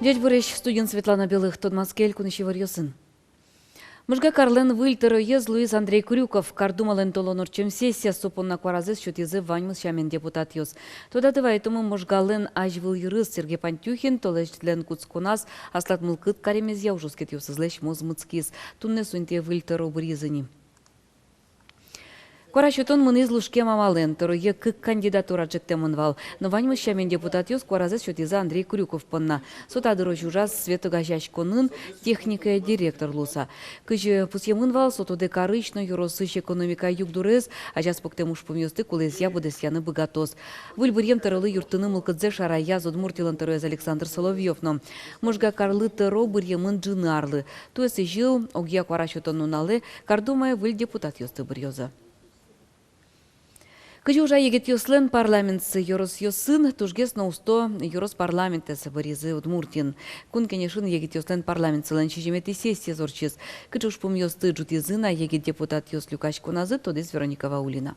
Дядь Борис, студент Светлана Белых, Тодмаскель, Кунищевар Йосын. Мыжга Карлен Вильтеро ез Луиз Андрей Крюков, кардумален толонор чем сессия сопонна кваразес счетизы ваньмыз шамен депутат йоз. Тода тывайтымы мыжгален ажвыл юрыс Сергей Пантюхин, толечлен куцкунас, аслат мылкыт каремез яужускет йосызлеш моз мыцкиз, тунне сунте Вильтеро бризыни. Корачутон мын излушке мамален, тороге кык кандидатура джектемынвал. Но ваньмыз шамен депутат йоз кваразес счетизы Андрей Крюков пынна. Сотадыро жужас Светогажач конын техника директор луса. Кыжы пусьемынвал сотоде карычно юросыш экономика югдурез, а жас поктемуш помьёсты кулез ябудес яны богатос. Выльбырьем тарылы юртыны мылкыдзе шарая зодмуртилан тароез Александр Соловьевно. Мыжга карлы таро бырьемын джынарлы. Туэсы жил, огья корачутон нунале, кардумая выль депутат йосты бырьёза. Кыжы уже егет йослен парламентсы йорос йосын, тужгес на усто йорос парламентес вырезы Удмуртин. Кун кенешин егет йослен парламентсылан чижемети сессия зорчиз. Кыжы уж помьёсты джутизына егет депутат йос Люкач Куназы, тодес Вероника Ваулина.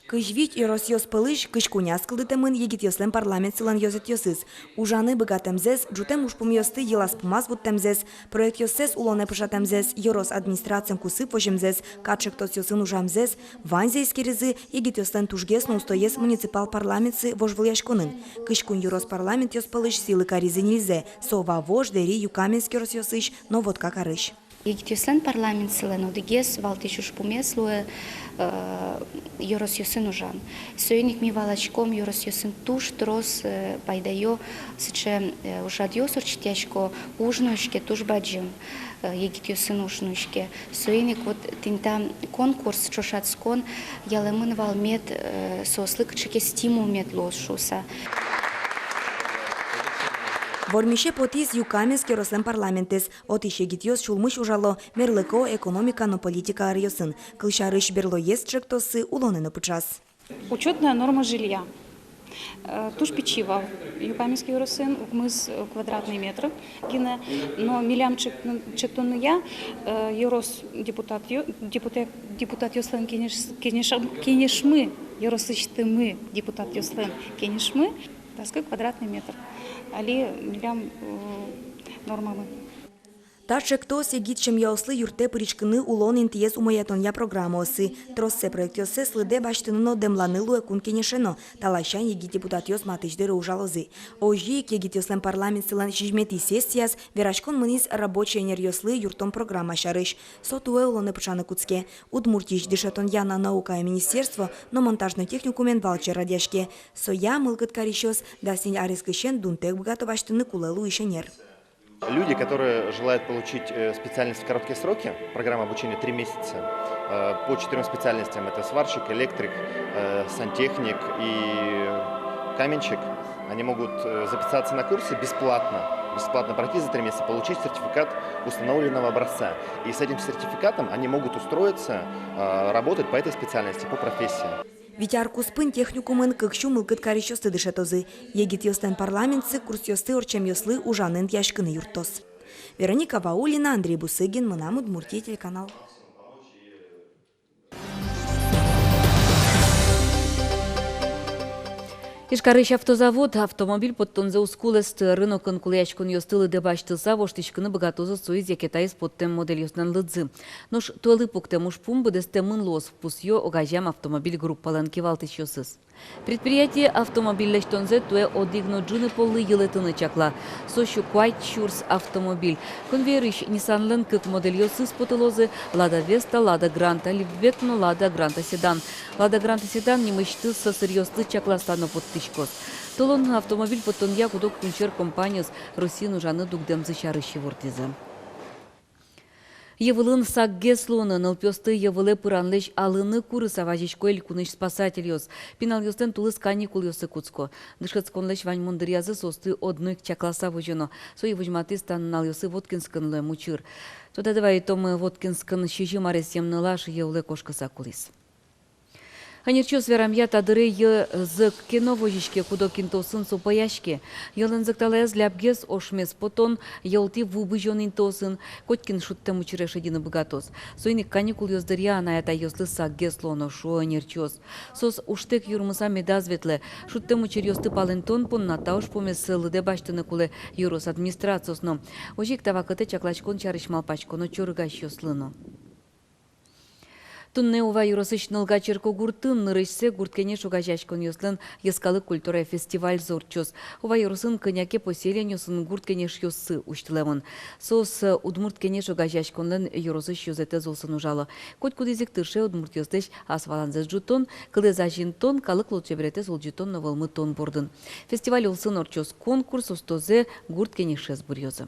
Кыжвить и росьёс пылыш, кышкуня скылдытымын егит йослен парламент сылан йозет йосыз. Ужаны быгатемзес, джутем уж помьёсты елас пумаз будтемзес, проект йосес улоне пышатемзес, йорос администрациям кусы пожемзес, качек тос йосын ужамзес, ванзейс керезы, егит йослен тужгес, но устоес муниципал парламентсы вожвыл яшконын. Кышкун йорос парламент йос пылыш силы каризы нельзе, сова вож, дери, юкаменский рос йосыш, но вот как арыш. Егит йослен парламент сылен удигес, валтиш уж помеслуе, йорос йосын ужан. Сойник ми валачком йорос йосын туш трос пайдайо сыче ужад йосор чтяшко ужнушке туш баджим. Егит йосын ужнушке. Сойник вот тинта конкурс чошацкон ялемын валмет сослык чеке стимул мет лошуса. Вормише потиз юкаменский рослен парламентес, от ишегит йос шулмыш ужало мерлыко экономика, но политика арьосын. Клышарыш берло есть чектосы улонено пучас. Учетная норма жилья. Туш печива, юкаменский рослен, мыс квадратный метр, гине, но милям чектонная, йорос депутат йослен кенешмы, йоросычты мы депутат йослен кенешмы, таскай квадратный метр. Али милям нормамы. Ташек то сегит чем яослы юрте пыричкыны улон интиес умоятонья программосы. Троссе проект йосе слыде баштыныно демланылу экун кенешено. Талайшан егит депутат йос матычдыры ужалозы. Ожик егит йослен парламент сылан шижмети сессияс, верашкон мынис рабочий энер йослы юртом программа шарыш. Сотуэ улоны пышаны куцке. Удмуртич дышатоньяна наука и министерство, но монтажный техникумен валчер радяшке. Соя мылкыт карищос, дасень арискышен дунтек богато баштыны кулелу ишенер. Люди, которые желают получить специальность в короткие сроки, программа обучения 3 месяца, по 4 специальностям, это сварщик, электрик, сантехник и каменщик, они могут записаться на курсы бесплатно пройти за 3 месяца, получить сертификат установленного образца. И с этим сертификатом они могут устроиться, работать по этой специальности, по профессии. Витяр куспын техникумын кыкшу мылкыт карищосты дышетозы. Егит йостен парламентсы курс йосты орчем йослы ужанын яшкыны юртос. Вероника Ваулина, Андрей Бусыгин, Мынам Удмуртия, телеканал. Ишкарыш автозавод автомобиль подтонзе ускулест рынок кулячкун йостылы дебаштылса воштичкыны богатозы союз якетайс подтем модель йостнан лыдзы. Нош туэлы поктемуш пум бедесте мын лос впусьё огажам автомобиль группалан кивалтыш йосыз. Предприятие автомобильлештонзе туэ одигно джуны полы йылетыны чакла. Сощу куайт чурс автомобиль. Конвейерыш Нисанлен кык модель йосыз потылозы Лада Веста, Лада Гранта, Либветно, Лада Гранта Седан. Лада Гранта Седан не мечтылся серьезны чакла стану под тычкос. Толон автомобиль потон я кудок кунчер компаниос Росину жаны дугдем зачарыщи вортизы. Евылын саггеслоны нылпёсты евылы пыранлеш алыны куры саважичко элькуныш спасатель йос. Пинал йостен тулыс каникул йосы куцко. Дышкыцконлеш вань мундырязы состы одной чакласа вожено. Сои вожматы станнал йосы Воткинскын лэ мучыр. Тода давай том Воткинскын щижи маресем нылаш евлы кошкаса кулис. Анерчос верамья тадыры з киновожишке кудокин тосын сопаяшке. Елын зықталая зляпгез ошмес потон елти вубы жонын тосын. Коткин шуттем учереш един богатос. Сойник каникул ёздыря анаята ёслы саггез лоно шо анерчос. Сос уштек юрмыса медазветле. Шуттем учер ёсты палентон понна тауш помес лыде баштыны куле юрос администрациясно. Ожик тавакыты чаклачкон чарышмал пачконо чоргаш ёслыно. Тунне ува юросычнылга черко гуртын нырышсе гурткене шугажачкон ёслын ескалы культура фестиваль зорчос. Ува юросын кыняке поселенёсын гурткене шьёсы уштылемын. Сос удмурткене шугажачконлын юросыч ёзете золсын ужалы. Коть кудизик тырше удмурт ёстеч асваланзес жутон, кылеза жинтон, калык лучебрете сол жутон новылмы тон бордын. Фестиваль улсын орчос конкурс устозе гурткене шез бурьёзы.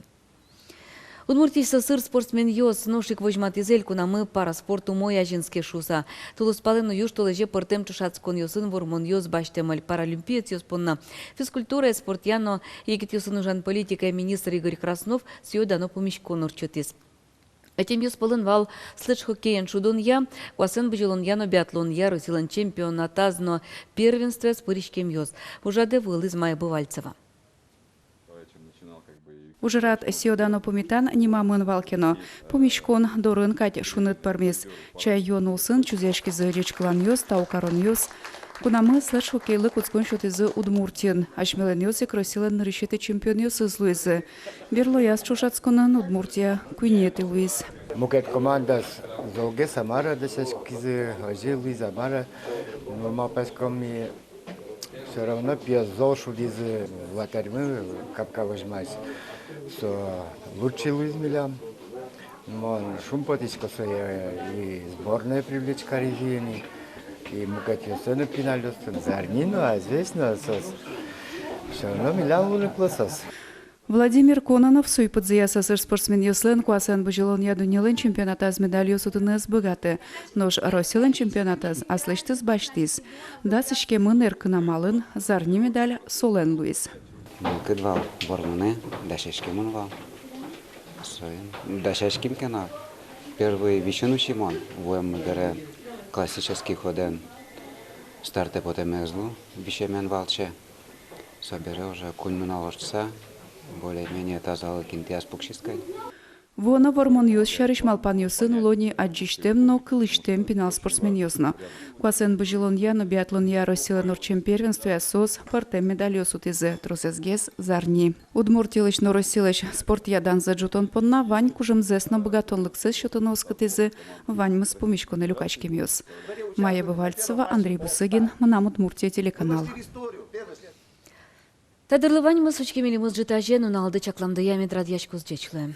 Удмуртий сыр спортсмен ёс ношик вожматизель кунамы пара спорту мой ажинске шуса. Тулус палену юж толеже портем чушацкон ёсын вормон ёс баштемаль паралимпиец ёс понна. Физкультура и спортяно егит ёсын ужан политика и министр Игорь Краснов сё дано помещкон орчотис. Этим ёс полын вал слыч хоккейен шудон я, квасен бжелон яно биатлон я, русилан чемпионатазно первенстве споричкем ёс. Ужаде выл из Майя Бывальцева. Ужрат сиодано помитан нимамын валкино. Помишкон дорын кать шунет пармес. Чай йон улсын чузешки за речклан йос, таукарон йос. Кунамы слэш хоккейлы куцкон шотизы Удмуртин. Ашмелен йосик росилен решеты чемпион йос из Луизы. Берло яс чушацконан Удмуртия куйнеты Луиз. Мукет команда золге самара десескизы ажи Луиза мара. Норма пескоми все равно пьезол шудизы латарьмы капка вожмась. Со лучший Луиз Милям. Мон шумпотичко и сборная привлечь коррезини. И мукатьёсыны пиналёстын зарнину, а здесь насос. Все равно Милям луны плосос. Владимир Кононов суй подзаясасыр спортсмен ёслен куасен бужелон ядунелен чемпионатаз медалью сутыныз богаты. Нож росилен чемпионатаз аслыштыз баштиз. Дасышке мынер кынамалын зарни медаль солен Луиз. Кыдвал борманы, дашешки мынвал. Дашешким кена. Первый вещенущий мон. Воем бере классический ходен. Старте потемезлу, вещемен валче. Собере уже кунь наложца. Более-менее тазалы кинтиас пукшискай. Вона вормон ёс шарышмал пан ёсын улони аджиштем, но кылыштем пинал спортсмен ёсна. Куасен быжилон яно биатлон я росилен орчем первенстве сос партем медаль ёсут изе тросезгез зарни. Удмуртилыч но росилыч спорт ядан за джутон понна вань кужем зесно богатонлыксыз шотын оскыт изе вань мыс помишко на люкачкем ёс. Майя Бывальцева, Андрей Бусыгин, Манам Удмуртия телеканал. Тадырлывань мы сучки милимыз житажен уналды чакламды ямед радьячкуз жечлы.